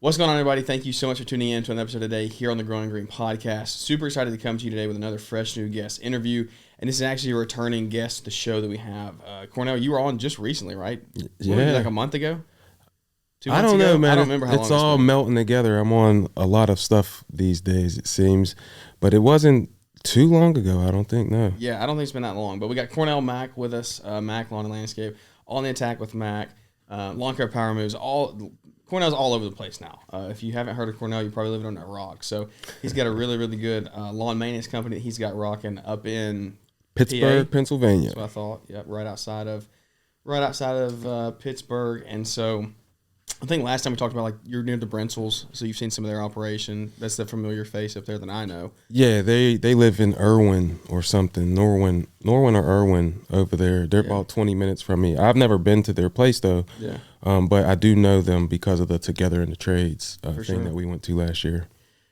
What's going on, everybody? Thank you so much for tuning in to an episode today here on the Growing Green podcast. Super excited to come to you today with another fresh new guest interview. And this is actually a returning guest to the show that we have. Cornell, you were on just recently, right? Yeah. Like a month ago? 2 I months don't ago? know, man. I don't remember how long it's all been. melting together. I'm on a lot of stuff these days, it seems. But it wasn't too long ago, I don't think, no. Yeah, I don't think it's been that long. But we got Cornell Mac with us, Mack Lawn and Landscape, on the attack with Mac, Lawncare Power Moves, Cornell's all over the place now. If you haven't heard of Cornell, you're probably living on a rock. So he's got a really, really good lawn maintenance company that he's got rocking up in Pittsburgh, PA. Pennsylvania. That's what I thought. Yeah, right outside of Pittsburgh. And so I think last time we talked about, like, you're near the Brentzel's, so you've seen some of their operation. That's the familiar face up there that I know. Yeah, they live in Irwin or something, Norwin or Irwin over there. They're about 20 minutes from me. I've never been to their place, though. Yeah. But I do know them because of the Together in the Trades thing sure. that we went to last year.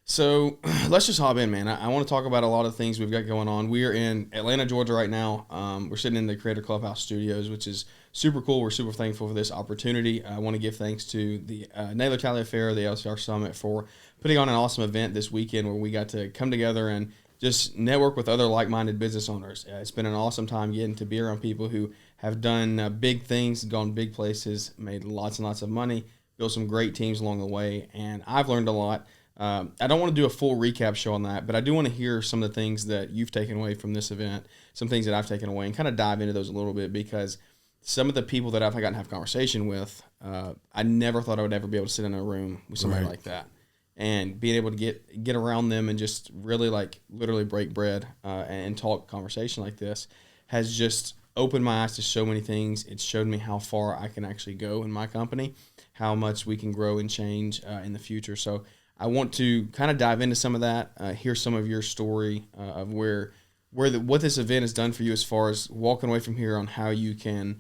So let's just hop in, man. I want to talk about a lot of things we've got going on. We are in Atlanta, Georgia right now. We're sitting in the Creator Clubhouse Studios, which is super cool. We're super thankful for this opportunity. I want to give thanks to the Naylor Tally Affair, the LCR Summit, for putting on an awesome event this weekend where we got to come together and just network with other like-minded business owners. It's been an awesome time getting to be around people who have done big things, gone big places, made lots and lots of money, built some great teams along the way, and I've learned a lot. I don't want to do a full recap show on that, but I do want to hear some of the things that you've taken away from this event, some things that I've taken away, and kind of dive into those a little bit, because some of the people that I've gotten to have conversation with, I never thought I would ever be able to sit in a room with somebody like that. And being able to get around them and just really, like, literally break bread and talk conversation like this has just opened my eyes to so many things. It's showed me how far I can actually go in my company, how much we can grow and change in the future. So I want to kind of dive into some of that, hear some of your story of what this event has done for you as far as walking away from here on how you can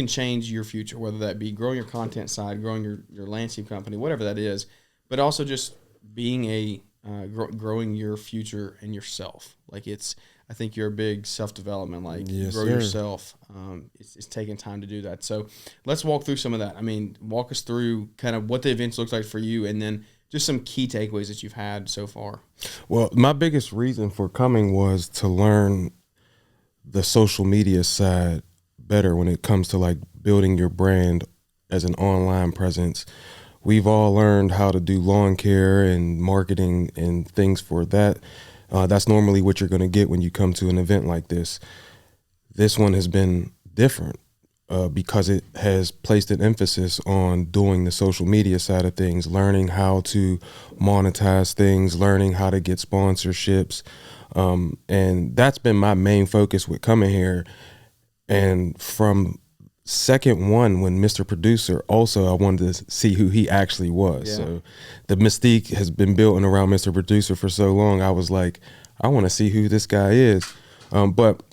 change your future, whether that be growing your content side, growing your landscape company, whatever that is, but also just being growing your future and yourself. Like, I think you're a big self-development, like, yes, grow sir. yourself. It's taking time to do that. So let's walk through some of that. I mean, walk us through kind of what the events looks like for you, and then just some key takeaways that you've had so far. Well, my biggest reason for coming was to learn the social media side better when it comes to, like, building your brand as an online presence. We've all learned how to do lawn care and marketing and things for that. That's normally what you're going to get when you come to an event like this. This one has been different because it has placed an emphasis on doing the social media side of things, learning how to monetize things, learning how to get sponsorships. And that's been my main focus with coming here. And from second one, when Mr. Producer, also I wanted to see who he actually was. Yeah. So the mystique has been building around Mr. Producer for so long. I was like, I want to see who this guy is. But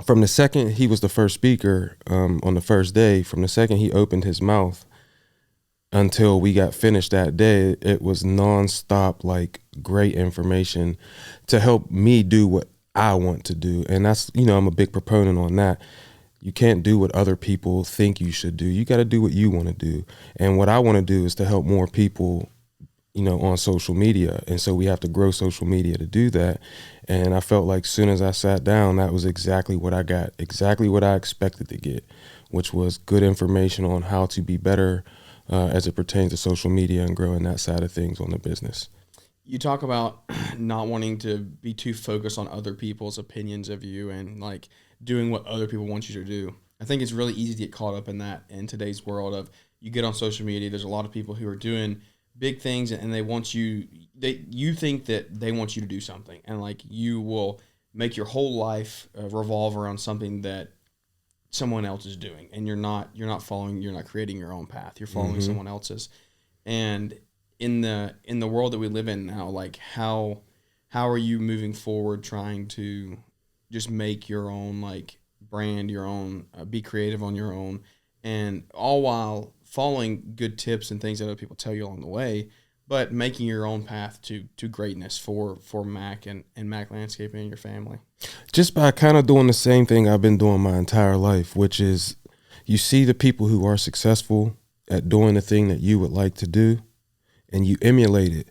from the second he was the first speaker on the first day, from the second he opened his mouth until we got finished that day, it was nonstop, like, great information to help me do what I want to do. And that's, I'm a big proponent on that. You can't do what other people think you should do. You got to do what you want to do. And what I want to do is to help more people, on social media. And so we have to grow social media to do that. And I felt like as soon as I sat down, that was exactly what I got, exactly what I expected to get, which was good information on how to be better as it pertains to social media and growing that side of things on the business. You talk about not wanting to be too focused on other people's opinions of you and, like, doing what other people want you to do. I think it's really easy to get caught up in that in today's world of, you get on social media, there's a lot of people who are doing big things and you think that they want you to do something, and, like, you will make your whole life revolve around something that someone else is doing, and you're not creating your own path. You're following someone else's. And in the world that we live in now, like, how are you moving forward trying to just make your own, like, brand, your own, be creative on your own, and all while following good tips and things that other people tell you along the way, but making your own path to greatness for Mack and Mack Landscaping and your family? Just by kind of doing the same thing I've been doing my entire life, which is you see the people who are successful at doing the thing that you would like to do, and you emulate it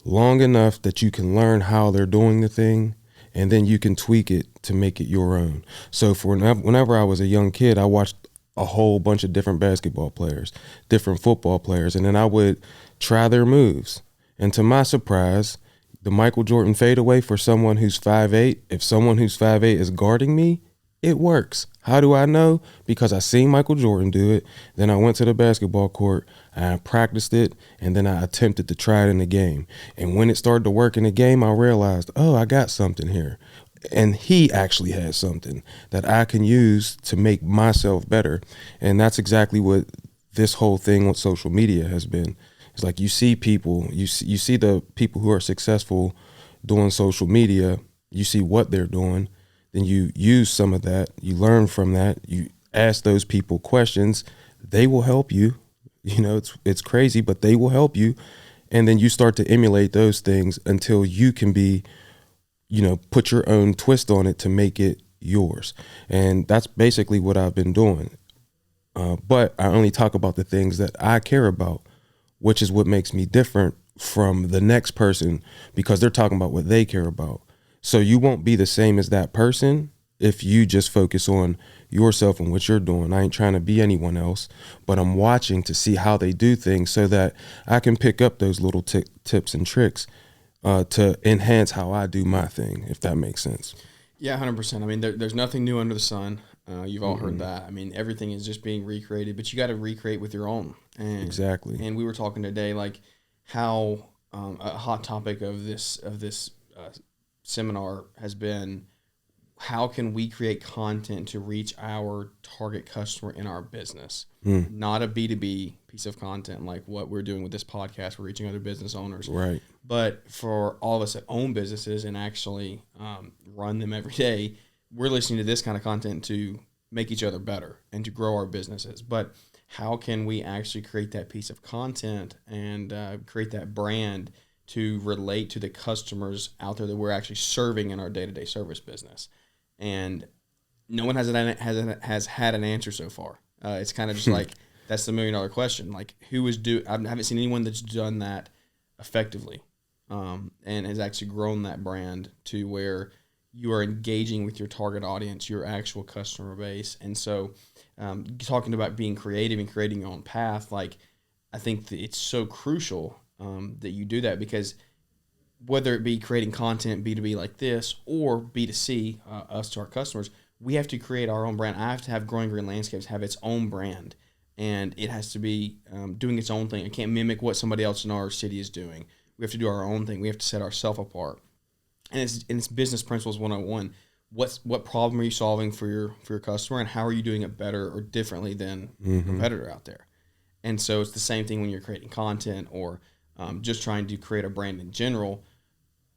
long enough that you can learn how they're doing the thing, and then you can tweak it to make it your own. So whenever I was a young kid, I watched a whole bunch of different basketball players, different football players, and then I would try their moves. And to my surprise, the Michael Jordan fadeaway for someone who's 5'8", if someone who's 5'8" is guarding me, it works. How do I know? Because I seen Michael Jordan do it. Then I went to the basketball court, I practiced it, and then I attempted to try it in the game. And when it started to work in the game, I realized, oh, I got something here. And he actually has something that I can use to make myself better. And that's exactly what this whole thing with social media has been. It's like you see people, you see the people who are successful doing social media, you see what they're doing, then you use some of that, you learn from that, you ask those people questions, they will help you. You know, it's crazy, but they will help you. And then you start to emulate those things until you can be, you know, put your own twist on it to make it yours. And that's basically what I've been doing. But I only talk about the things that I care about, which is what makes me different from the next person, because they're talking about what they care about. So you won't be the same as that person if you just focus on yourself and what you're doing. I ain't trying to be anyone else, but I'm watching to see how they do things so that I can pick up those little tips and tricks to enhance how I do my thing, if that makes sense. Yeah, 100%. I mean, there's nothing new under the sun. You've all heard that. I mean, everything is just being recreated, but you got to recreate with your own. And, exactly. And we were talking today, like how a hot topic of this seminar has been, how can we create content to reach our target customer in our business? Not a B2B piece of content like what we're doing with this podcast. We're reaching other business owners. Right. But for all of us that own businesses and actually run them every day, we're listening to this kind of content to make each other better and to grow our businesses. But how can we actually create that piece of content and create that brand to relate to the customers out there that we're actually serving in our day-to-day service business? And no one has had an answer so far. It's kind of just like, that's the $1 million question. Like, I haven't seen anyone that's done that effectively and has actually grown that brand to where you are engaging with your target audience, your actual customer base. And so talking about being creative and creating your own path, like, I think that it's so crucial that you do that, because whether it be creating content B2B like this or B2C, us to our customers, we have to create our own brand. I have to have Growing Green Landscapes have its own brand, and it has to be doing its own thing. I can't mimic what somebody else in our city is doing. We have to do our own thing. We have to set ourselves apart. And it's business principles 101. What problem are you solving for your customer, and how are you doing it better or differently than a competitor out there? And so it's the same thing when you're creating content or just trying to create a brand in general.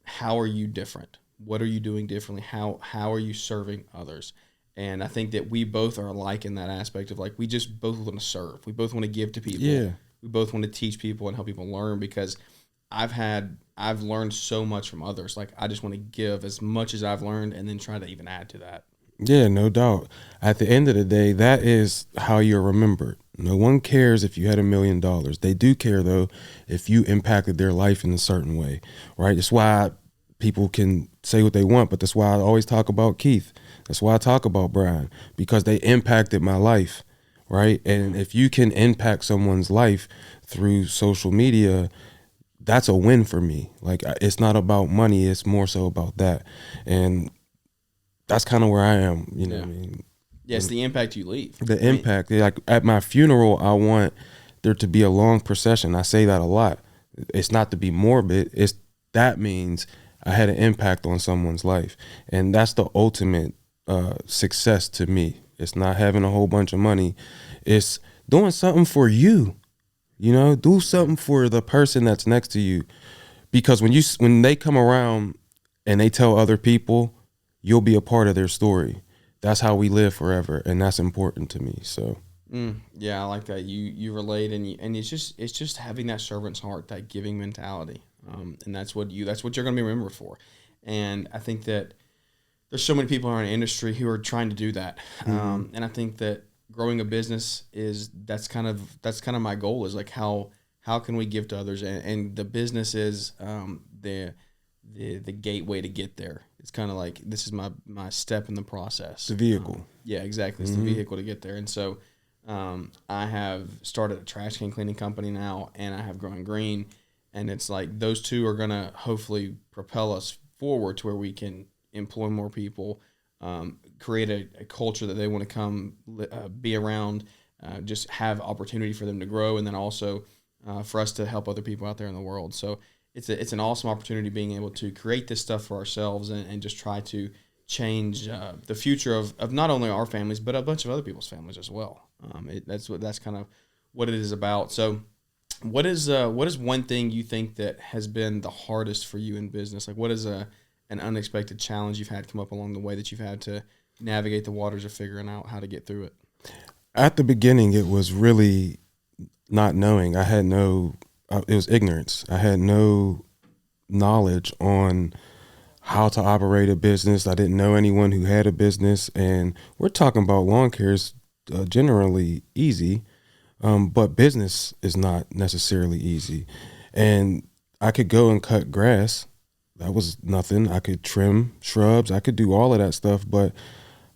How are you different? What are you doing differently? How are you serving others? And I think that we both are alike in that aspect of, like, we just both want to serve. We both want to give to people. Yeah. We both want to teach people and help people learn, because I've learned so much from others. Like, I just want to give as much as I've learned and then try to even add to that. Yeah, no doubt. At the end of the day, that is how you're remembered. No one cares if you had $1 million. They do care, though, if you impacted their life in a certain way, right? That's why people can say what they want, but that's why I always talk about Keith. That's why I talk about Brian, because they impacted my life, right? And if you can impact someone's life through social media, that's a win for me. Like, it's not about money, it's more so about that. And that's kind of where I am, you know what I mean? Yeah, it's the impact you leave. The impact. Like, at my funeral, I want there to be a long procession. I say that a lot. It's not to be morbid. That means I had an impact on someone's life. And that's the ultimate success to me. It's not having a whole bunch of money. It's doing something for you. You know, do something for the person that's next to you. Because when they come around and they tell other people, you'll be a part of their story. That's how we live forever, and that's important to me. So, yeah, I like that. You relate, and it's just having that servant's heart, that giving mentality, and that's what you're going to be remembered for. And I think that there's so many people in our industry who are trying to do that, and I think that growing a business that's kind of my goal, is like how can we give to others, and the business is the gateway to get there. It's kind of like, this is my step in the process. The vehicle. Yeah, exactly. It's the vehicle to get there. And so I have started a trash can cleaning company now, and I have Growing Green, and it's like those two are going to hopefully propel us forward to where we can employ more people, create a culture that they want to come be around, just have opportunity for them to grow, and then also for us to help other people out there in the world. So it's an awesome opportunity being able to create this stuff for ourselves and just try to change the future of not only our families, but a bunch of other people's families as well. That's kind of what it is about. So what is one thing you think that has been the hardest for you in business? Like, what is an unexpected challenge you've had come up along the way that you've had to navigate the waters of figuring out how to get through it? At the beginning, it was really not knowing. It was ignorance. I had no knowledge on how to operate a business. I didn't know anyone who had a business, and we're talking about lawn care is generally easy, but business is not necessarily easy. And I could go and cut grass. That was nothing. I could trim shrubs. I could do all of that stuff, but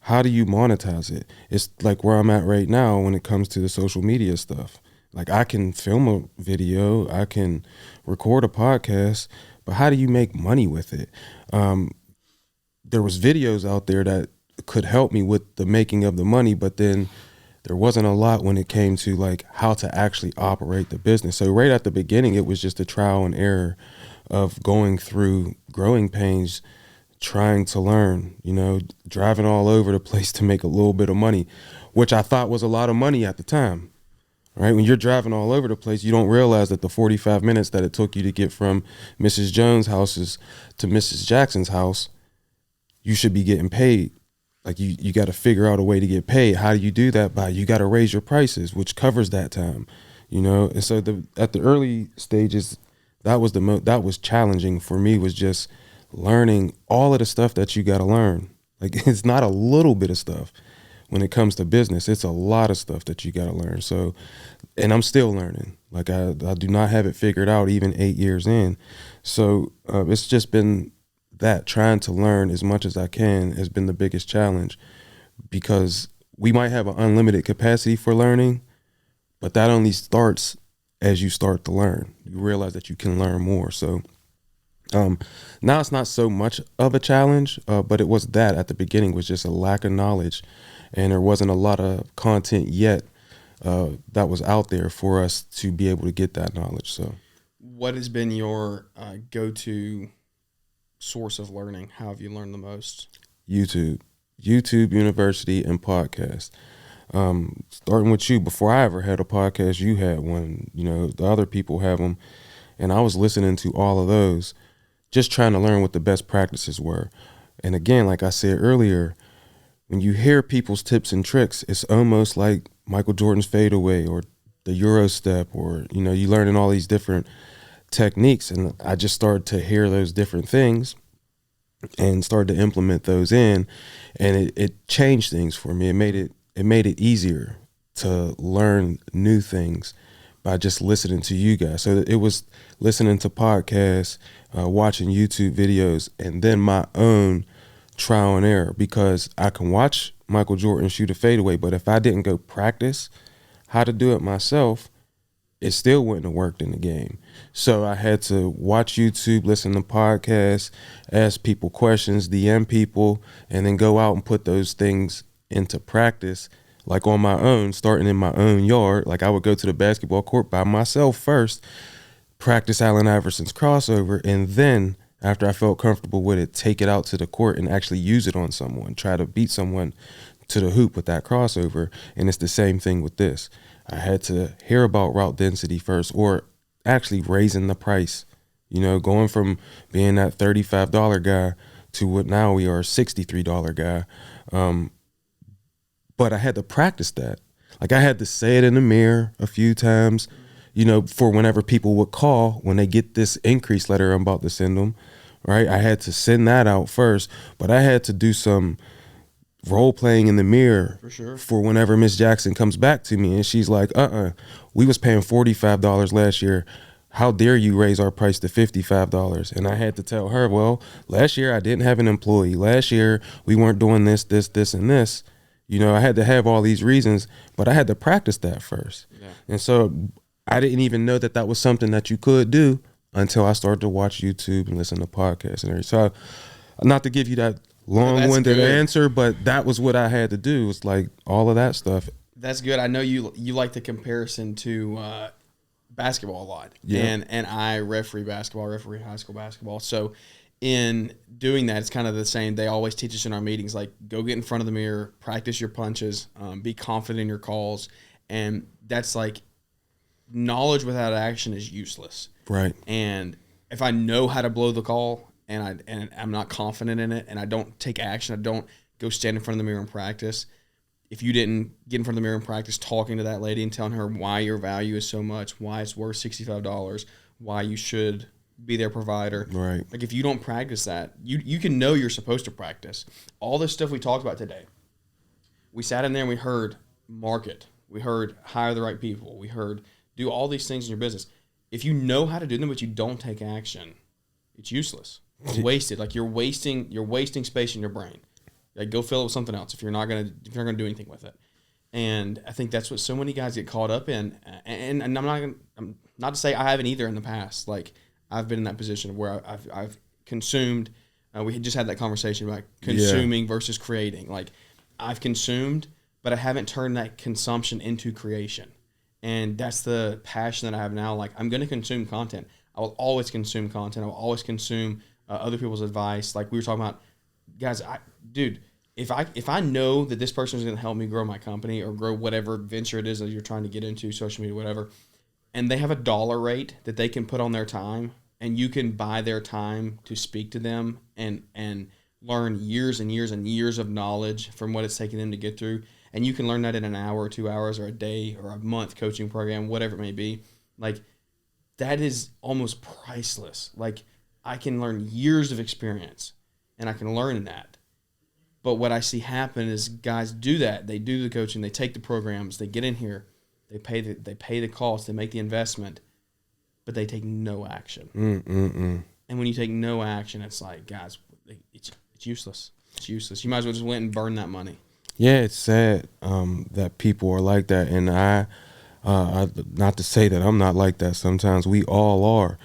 how do you monetize it? It's like where I'm at right now when it comes to the social media stuff. Like, I can film a video, I can record a podcast, but how do you make money with it? There was videos out there that could help me with the making of the money, but then there wasn't a lot when it came to like how to actually operate the business. So right at the beginning, it was just a trial and error of going through growing pains, trying to learn, driving all over the place to make a little bit of money, which I thought was a lot of money at the time. Right? When you're driving all over the place, you don't realize that the 45 minutes that it took you to get from Mrs. Jones' houses to Mrs. Jackson's house, you should be getting paid. Like, you got to figure out a way to get paid. How do you do that? You got to raise your prices, which covers that time, And so at the early stages, that was challenging for me, was just learning all of the stuff that you got to learn. Like, it's not a little bit of stuff. When it comes to business, it's a lot of stuff that you got to learn. So, and I'm still learning. Like, I do not have it figured out even 8 years in. So it's just been that trying to learn as much as I can has been the biggest challenge, because we might have an unlimited capacity for learning, but that only starts as you start to learn. You realize that you can learn more. So now it's not so much of a challenge, but it was that at the beginning was just a lack of knowledge. And there wasn't a lot of content yet that was out there for us to be able to get that knowledge. So, what has been your go-to source of learning? How have you learned the most? YouTube University, and podcast. Starting with you, before I ever had a podcast, you had one. The other people have them, and I was listening to all of those, just trying to learn what the best practices were. And again, like I said earlier, when you hear people's tips and tricks, it's almost like Michael Jordan's fadeaway or the Euro step, or, you learning all these different techniques. And I just started to hear those different things and started to implement those in. And it changed things for me. It made it easier to learn new things by just listening to you guys. So it was listening to podcasts, watching YouTube videos, and then my own trial and error, because I can watch Michael Jordan shoot a fadeaway, but if I didn't go practice how to do it myself, it still wouldn't have worked in the game. So I had to watch YouTube, listen to podcasts, ask people questions, DM people, and then go out and put those things into practice, like on my own, starting in my own yard. Like, I would go to the basketball court by myself first, practice Allen Iverson's crossover, and then after I felt comfortable with it, take it out to the court and actually use it on someone, try to beat someone to the hoop with that crossover. And it's the same thing with this. I had to hear about route density first, or actually raising the price, going from being that $35 guy to what now we are a $63 guy. But I had to practice that. Like, I had to say it in the mirror a few times, for whenever people would call, when they get this increase letter I'm about to send them, right? I had to send that out first, but I had to do some role playing in the mirror For sure. for whenever Miss Jackson comes back to me and she's like, we was paying $45 last year. How dare you raise our price to $55? And I had to tell her, well, last year I didn't have an employee. Last year we weren't doing this, and this. You know, I had to have all these reasons, but I had to practice that first. Yeah. And so I didn't even know that was something that you could do until I started to watch YouTube and listen to podcasts and everything. So not to give you that long-winded answer, but that was what I had to do. It's like all of that stuff. That's good. I know you like the comparison to basketball a lot. Yeah. And I referee high school basketball. So in doing that, it's kind of the same. They always teach us in our meetings, like, go get in front of the mirror, practice your punches, be confident in your calls. And that's like, knowledge without action is useless. Right. And if I know how to blow the call and I'm not confident in it and I don't take action, I don't go stand in front of the mirror and practice. If you didn't get in front of the mirror and practice talking to that lady and telling her why your value is so much, why it's worth $65, why you should be their provider. Right. Like, if you don't practice that, you can know you're supposed to practice. All this stuff we talked about today, we sat in there and we heard market. We heard hire the right people. We heard do all these things in your business. If you know how to do them but you don't take action, it's useless. It's wasted. Like, you're wasting space in your brain. Like, go fill it with something else if you're not gonna do anything with it. And I think that's what so many guys get caught up in. And I'm not to say I haven't either in the past. Like, I've been in that position where I've consumed. We had just had that conversation about consuming versus creating. Like, I've consumed, but I haven't turned that consumption into creation. And that's the passion that I have now. Like, I'm going to consume content. I will always consume content. I will always consume other people's advice. Like we were talking about, guys, if I know that this person is going to help me grow my company or grow whatever venture it is that you're trying to get into, social media, whatever, and they have a dollar rate that they can put on their time, and you can buy their time to speak to them and learn years and years and years of knowledge from what it's taking them to get through, and you can learn that in an hour or 2 hours or a day or a month coaching program, whatever it may be. Like, that is almost priceless. Like, I can learn years of experience, and I can learn in that. But what I see happen is guys do that. They do the coaching. They take the programs. They get in here. They pay the cost. They make the investment, but they take no action. And when you take no action, it's like, guys, it's useless. It's useless. You might as well just went and burn that money. Yeah, it's sad that people are like that, and I not to say that I'm not like that. Sometimes we all are,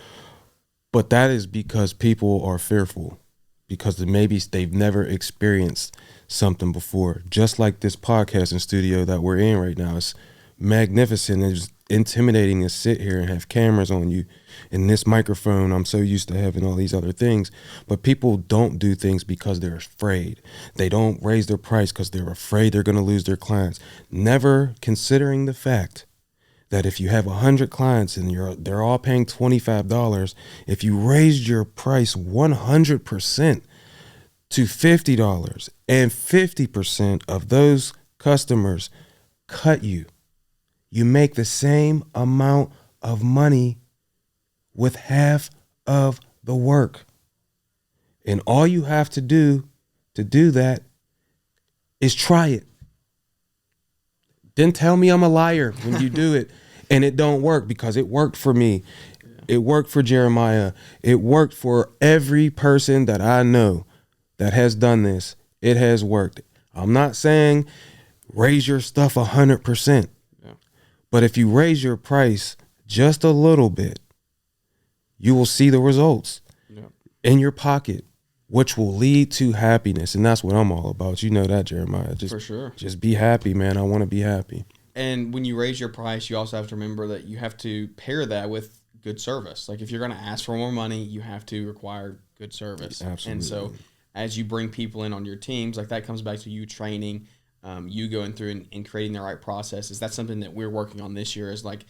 but that is because people are fearful, because maybe they've never experienced something before. Just like this podcasting studio that we're in right now, it's magnificent. It's intimidating to sit here and have cameras on you, and this microphone. I'm so used to having all these other things, but people don't do things because they're afraid. They don't raise their price because they're afraid they're going to lose their clients, never considering the fact that if you have 100 clients and they're all paying $25, if you raised your price 100% to $50 and 50% of those customers cut you, you make the same amount of money with half of the work. And all you have to do that is try it. Then tell me I'm a liar when you do it and it don't work, because it worked for me. Yeah. It worked for Jeremiah. It worked for every person that I know that has done this. It has worked. I'm not saying raise your stuff 100%. Yeah. But if you raise your price just a little bit, you will see the results in your pocket, which will lead to happiness. And that's what I'm all about. You know that, Jeremiah. For sure. Just be happy, man. I want to be happy. And when you raise your price, you also have to remember that you have to pair that with good service. Like, if you're going to ask for more money, you have to require good service. Absolutely. And so as you bring people in on your teams, like, that comes back to you training, you going through and creating the right processes. That's something that we're working on this year, is like,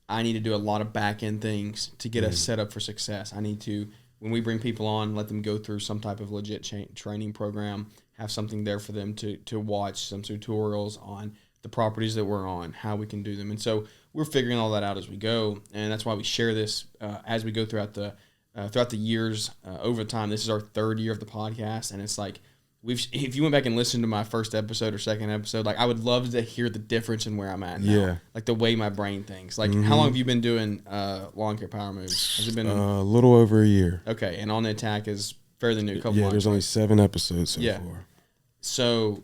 I need to do a lot of back end things to get us set up for success. I need to, when we bring people on, let them go through some type of legit training program, have something there for them to watch, some tutorials on the properties that we're on, how we can do them. And so we're figuring all that out as we go. And that's why we share this as we go throughout the years over time. This is our third year of the podcast. And it's like, if you went back and listened to my first episode or second episode, like I would love to hear the difference in where I'm at now. Yeah. Like the way my brain thinks. Like how long have you been doing lawn care power moves? Has it been a little over a year? Okay, and On the Attack is fairly new. There's only 7 episodes so far. So,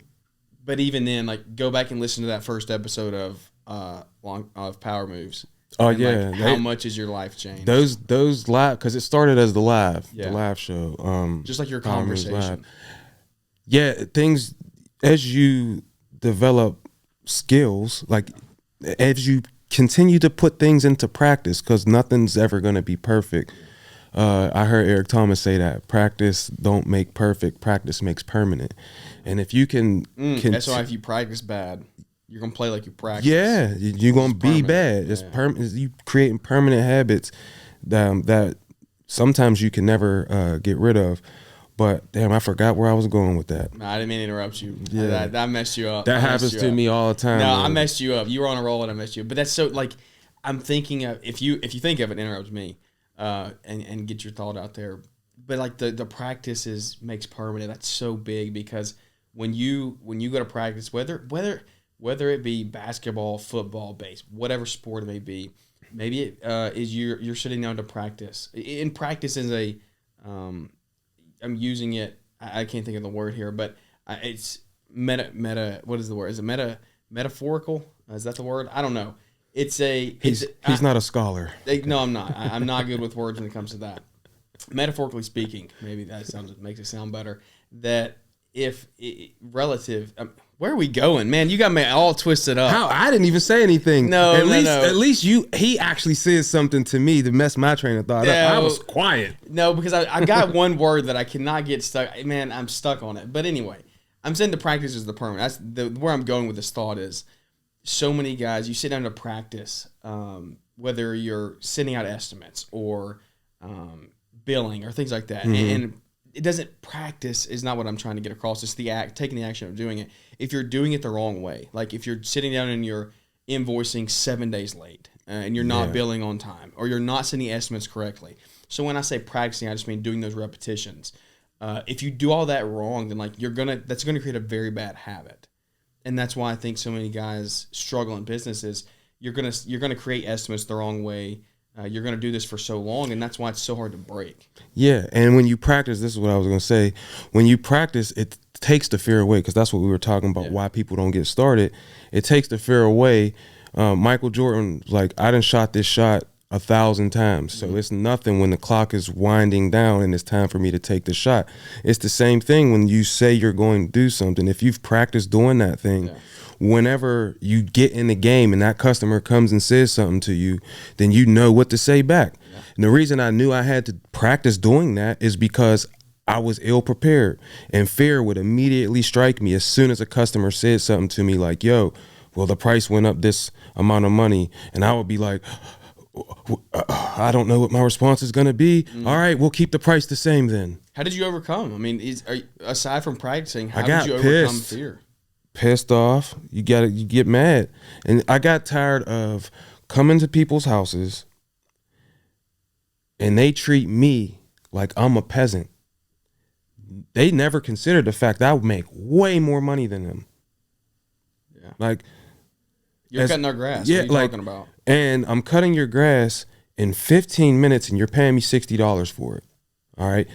but even then, like go back and listen to that first episode of Power Moves. Oh and yeah, like, how much has your life changed? Those live, because it started as the live show. Just like your Power Moves conversation. Live. Yeah, things as you develop skills, like as you continue to put things into practice, because nothing's ever going to be perfect. I heard Eric Thomas say that practice don't make perfect, practice makes permanent. And if you can, that's why if you practice bad, you're gonna play like you practice. Yeah, you're gonna be bad. It's permanent. You creating permanent habits that sometimes you can never get rid of. But damn, I forgot where I was going with that. Nah, I didn't mean to interrupt you. Yeah, that messed you up. That happens to me all the time. No, I messed you up. You were on a roll and I messed you up. But that's so like I'm thinking of if you think of it, interrupt me, and get your thought out there. But like the practice makes permanent. That's so big because when you go to practice, whether it be basketball, football, baseball, whatever sport it may be, maybe it is you're sitting down to practice. In practice is a I'm using it. I can't think of the word here, but it's meta. What is the word? Is it metaphorical? Is that the word? I don't know. He's not a scholar. No, I'm not. I'm not good with words when it comes to that. Metaphorically speaking, maybe that makes it sound better. That if relative. Where are we going, man? You got me all twisted up. How? I didn't even say anything. No, at least he actually said something to me to mess my train of thought. No, I was quiet. No, because I got one word that I cannot get stuck. Man, I'm stuck on it. But anyway, I'm saying the practice is the permanent. That's where I'm going with this thought is so many guys, you sit down to practice, whether you're sending out estimates or billing or things like that. And it doesn't practice is not what I'm trying to get across. It's the taking the action of doing it. If you're doing it the wrong way, like if you're sitting down and you're invoicing 7 days late and you're not billing on time or you're not sending estimates correctly. So when I say practicing, I just mean doing those repetitions. If you do all that wrong, then like that's gonna create a very bad habit. And that's why I think so many guys struggle in businesses. You're gonna create estimates the wrong way. You're going to do this for so long, and that's why it's so hard to break. Yeah, and when you practice, this is what I was going to say. When you practice, it takes the fear away, because that's what we were talking about, why people don't get started. It takes the fear away. Michael Jordan, like, I done shot this shot 1,000 times, so it's nothing when the clock is winding down and it's time for me to take the shot. It's the same thing when you say you're going to do something. If you've practiced doing that thing, whenever you get in the game and that customer comes and says something to you, then you know what to say back. Yeah. And the reason I knew I had to practice doing that is because I was ill prepared, and fear would immediately strike me as soon as a customer said something to me like, yo, well, the price went up this amount of money. And I would be like, I don't know what my response is going to be. All right, we'll keep the price the same then. How did you overcome? I mean, aside from practicing, how did you overcome fear? Pissed off, you get mad. And I got tired of coming to people's houses and they treat me like I'm a peasant. They never considered the fact that I would make way more money than them. Yeah. Like, you're cutting their grass. Yeah, what are you talking about? And I'm cutting your grass in 15 minutes and you're paying me $60 for it. All right.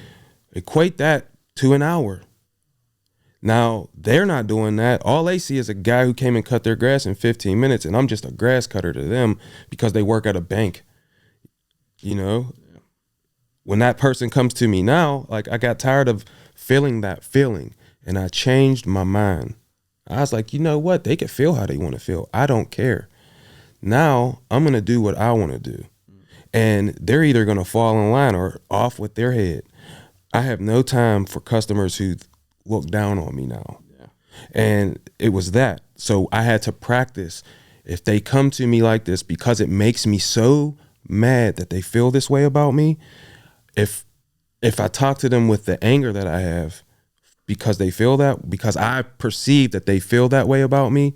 Equate that to an hour. Now, they're not doing that. All they see is a guy who came and cut their grass in 15 minutes, and I'm just a grass cutter to them because they work at a bank. You know? Yeah. When that person comes to me now, like, I got tired of feeling that feeling, and I changed my mind. I was like, you know what? They can feel how they want to feel. I don't care. Now, I'm going to do what I want to do. And they're either going to fall in line or off with their head. I have no time for customers who look down on me now. Yeah. And it was that. So I had to practice. If they come to me like this because it makes me so mad that they feel this way about me, if I talk to them with the anger that I have because they feel that, because I perceive that they feel that way about me,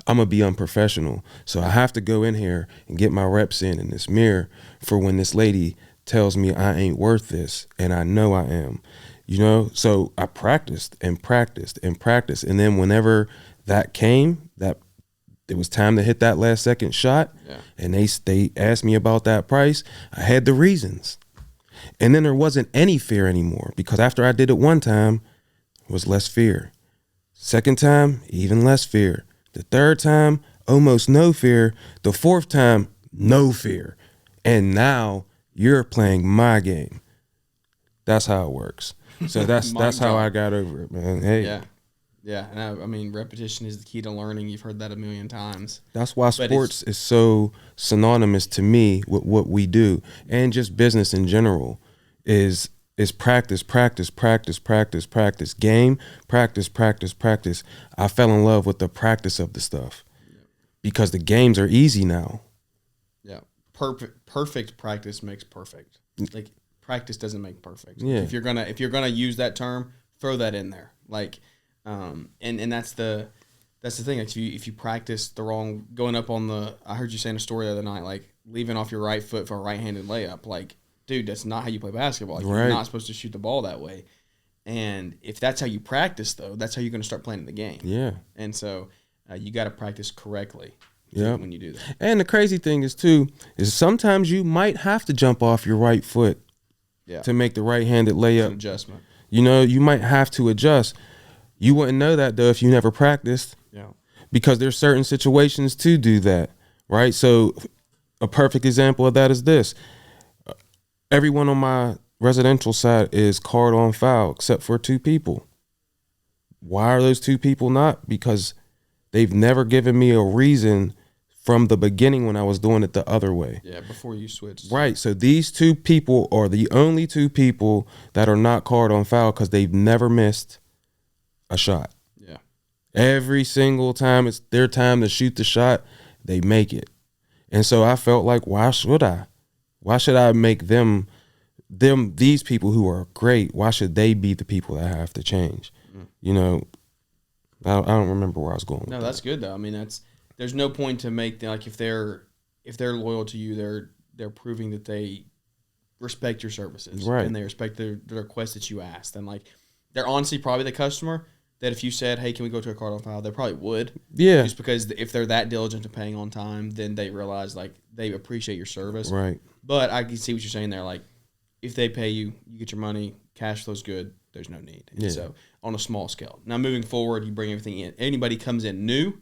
I'm going to be unprofessional. So I have to go in here and get my reps in this mirror for when this lady tells me I ain't worth this, and I know I am. you know? So I practiced and practiced and practiced. And then whenever that came, that it was time to hit that last second shot, and they asked me about that price, I had the reasons. And then there wasn't any fear anymore, because after I did it one time, it was less fear. Second time, even less fear. The third time, almost no fear. The fourth time, no fear. And now you're playing my game. That's how it works. So that's how I got over it, man. Hey. Yeah. And I mean, repetition is the key to learning. You've heard that a million times. That's why sports is so synonymous to me with what we do, and just business in general is practice, practice, practice, practice, practice, game, practice, practice, practice. I fell in love with the practice of the stuff because the games are easy now. Yeah. Perfect practice makes perfect. Like, practice doesn't make perfect. Yeah. If you're gonna use that term, throw that in there. Like, and that's the thing. Like, if you practice the wrong, going up on the, I heard you saying a story the other night, like leaving off your right foot for a right-handed layup. Like, dude, that's not how you play basketball. Like, you're not supposed to shoot the ball that way. And if that's how you practice, though, that's how you're going to start playing the game. Yeah. And so you got to practice correctly. Yeah. When you do that. And the crazy thing is sometimes you might have to jump off your right foot to make the right-handed layup. It's an adjustment. You know, you might have to adjust. You wouldn't know that, though, if you never practiced. Yeah. Because there's certain situations to do that, right? So a perfect example of that is this. Everyone on my residential side is card on foul except for 2 people. Why are those 2 people not? Because they've never given me a reason from the beginning when I was doing it the other way. Yeah, before you switched. Right. So these 2 people are the only 2 people that are not card on foul because they've never missed a shot. Yeah. Every single time it's their time to shoot the shot, they make it. And so I felt like, why should I? Why should I make these people who are great, why should they be the people that have to change? You know, I don't remember where I was going. No, that's good though. I mean, there's no point to make, like, if they're loyal to you, they're proving that they respect your services, right? And they respect the request that you asked. And like, they're honestly probably the customer that if you said, hey, can we go to a card on file, they probably would. Yeah. Just because if they're that diligent to paying on time, then they realize like they appreciate your service. Right. But I can see what you're saying there. Like, if they pay you, you get your money, cash flow's good, there's no need. And so on a small scale. Now moving forward, you bring everything in. Anybody comes in new,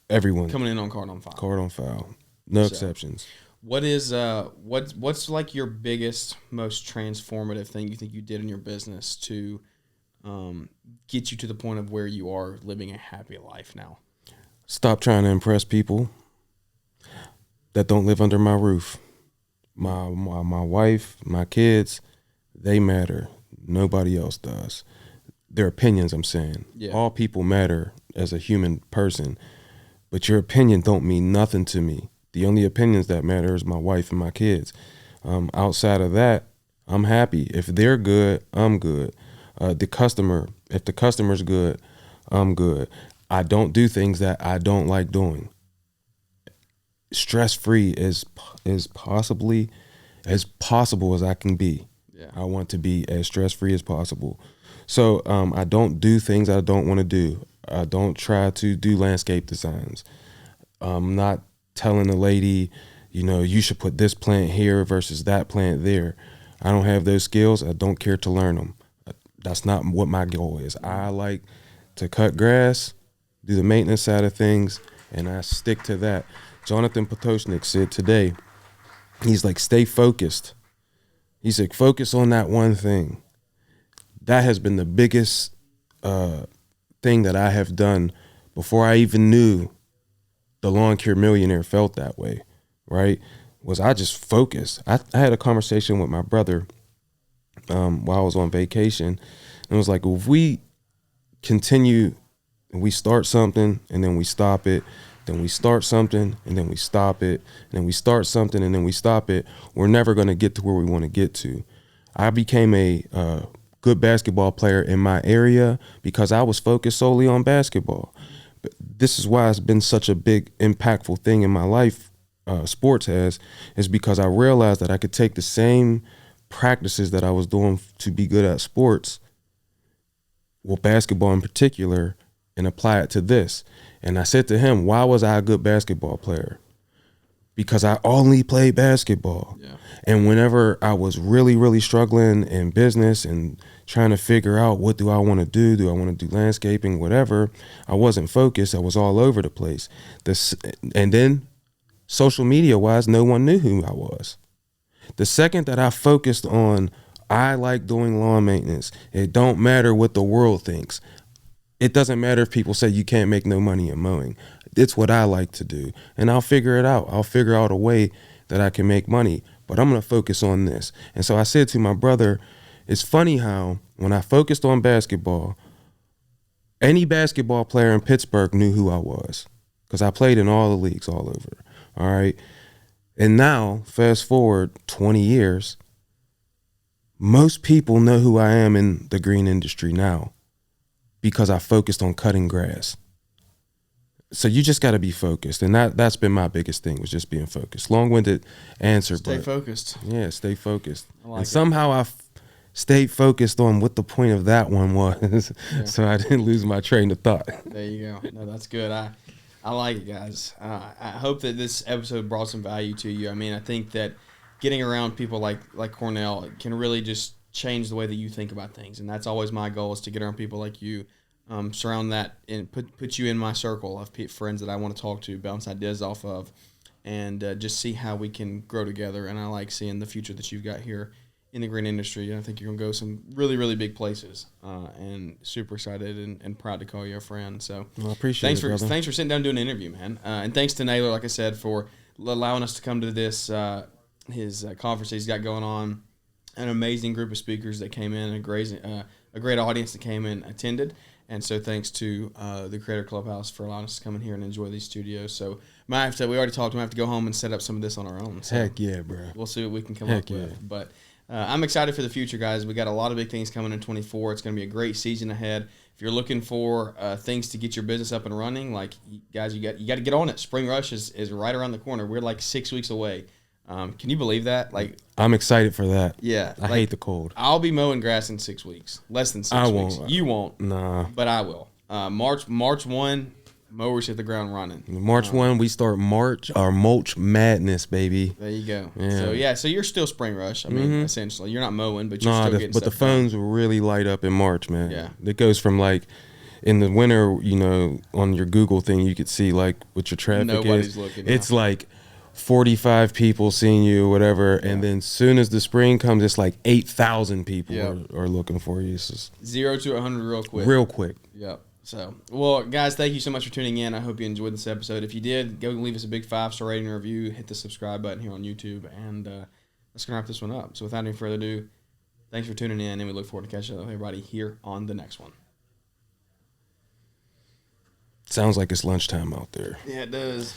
everyone coming in on card on file. Card on file. No exceptions. What is what's like your biggest, most transformative thing you think you did in your business to get you to the point of where you are living a happy life now? Stop trying to impress people that don't live under my roof. My wife, my kids, they matter. Nobody else does. Their opinions, I'm saying. Yeah. All people matter as a human person, but your opinion don't mean nothing to me. The only opinions that matter is my wife and my kids. Outside of that, I'm happy. If they're good, I'm good. If the customer's good, I'm good. I don't do things that I don't like doing. Stress-free is possibly as possible as I can be. Yeah. I want to be as stress-free as possible. So I don't do things I don't want to do. I don't try to do landscape designs. I'm not telling a lady, you know, you should put this plant here versus that plant there. I don't have those skills. I don't care to learn them. That's not what my goal is. I like to cut grass, do the maintenance side of things, and I stick to that. Jonathan Potoshnik said today, he's like, stay focused. He's like, focus on that one thing. That has been the biggest thing that I have done before I even knew the Lawn Care Millionaire felt that way, right? Was I just focused. I had a conversation with my brother while I was on vacation, and it was like, if we continue and we start something and then we stop it, then we start something and then we stop it, and then we start something and then we stop it, we're never going to get to where we want to get to. I became a good basketball player in my area because I was focused solely on basketball. But this is why it's been such a big, impactful thing in my life, sports has, is because I realized that I could take the same practices that I was doing to be good at sports well, basketball in particular, and apply it to this. And I said to him, why was I a good basketball player? Because I only played basketball. Yeah. And whenever I was really, really struggling in business and trying to figure out what do I want to do? Do I want to do landscaping, whatever? I wasn't focused. I was all over the place. And then social media wise, no one knew who I was. The second that I focused on, I like doing lawn maintenance. It don't matter what the world thinks. It doesn't matter if people say you can't make no money in mowing. It's what I like to do. And I'll figure it out. I'll figure out a way that I can make money. But I'm going to focus on this. And so I said to my brother, it's funny how when I focused on basketball, any basketball player in Pittsburgh knew who I was because I played in all the leagues all over. All right. And now, fast forward 20 years, most people know who I am in the green industry now because I focused on cutting grass. So you just got to be focused. And that's been my biggest thing, was just being focused. Long-winded answer. Stay focused. Yeah, stay focused. And somehow I stayed focused on what the point of that one was. Yeah. So I didn't lose my train of thought. There you go. No, that's good. I like it, guys. I hope that this episode brought some value to you. I mean, I think that getting around people like Cornell can really just change the way that you think about things. And that's always my goal, is to get around people like you, surround that and put you in my circle of friends that I want to talk to, bounce ideas off of, and just see how we can grow together. And I like seeing the future that you've got here in the green industry. And I think you're going to go some really, really big places, and super excited and proud to call you a friend. So I appreciate it, brother. Thanks for sitting down and doing an interview, man. And thanks to Naylor, like I said, for allowing us to come to this his conference he's got going on. An amazing group of speakers that came in, a great audience that came in, attended. And so thanks to the Creator Clubhouse for allowing us to come in here and enjoy these studios. So we already talked, we have to go home and set up some of this on our own. So heck yeah, bro. We'll see what we can come up with. But I'm excited for the future, guys. We got a lot of big things coming in 24. It's going to be a great season ahead. If you're looking for things to get your business up and running, like, guys, you got to get on it. Spring Rush is right around the corner. We're like 6 weeks away. Can you believe that? Like, I'm excited for that. Yeah. I hate the cold. I'll be mowing grass in 6 weeks. Less than 6 weeks. Won't. You won't. Nah. But I will. March 1, mowers hit the ground running. March 1, we start Mulch Madness, baby. There you go. Yeah. So you're still Spring Rush. I mean, essentially. You're not mowing, but you're still getting but the stuff phones really light up in March, man. Yeah. It goes from, like, in the winter, on your Google thing, you could see, like, what your traffic Nobody's looking. It's like 45 people seeing you or whatever, and then soon as the spring comes, it's like 8,000 people are looking for you. So 0 to 100 real quick. Real quick. Yep. So, well, guys, thank you so much for tuning in. I hope you enjoyed this episode. If you did, go leave us a big 5-star rating and review. Hit the subscribe button here on YouTube, and let's wrap this one up. So without any further ado, thanks for tuning in, and we look forward to catching up with everybody here on the next one. Sounds like it's lunchtime out there. Yeah, it does.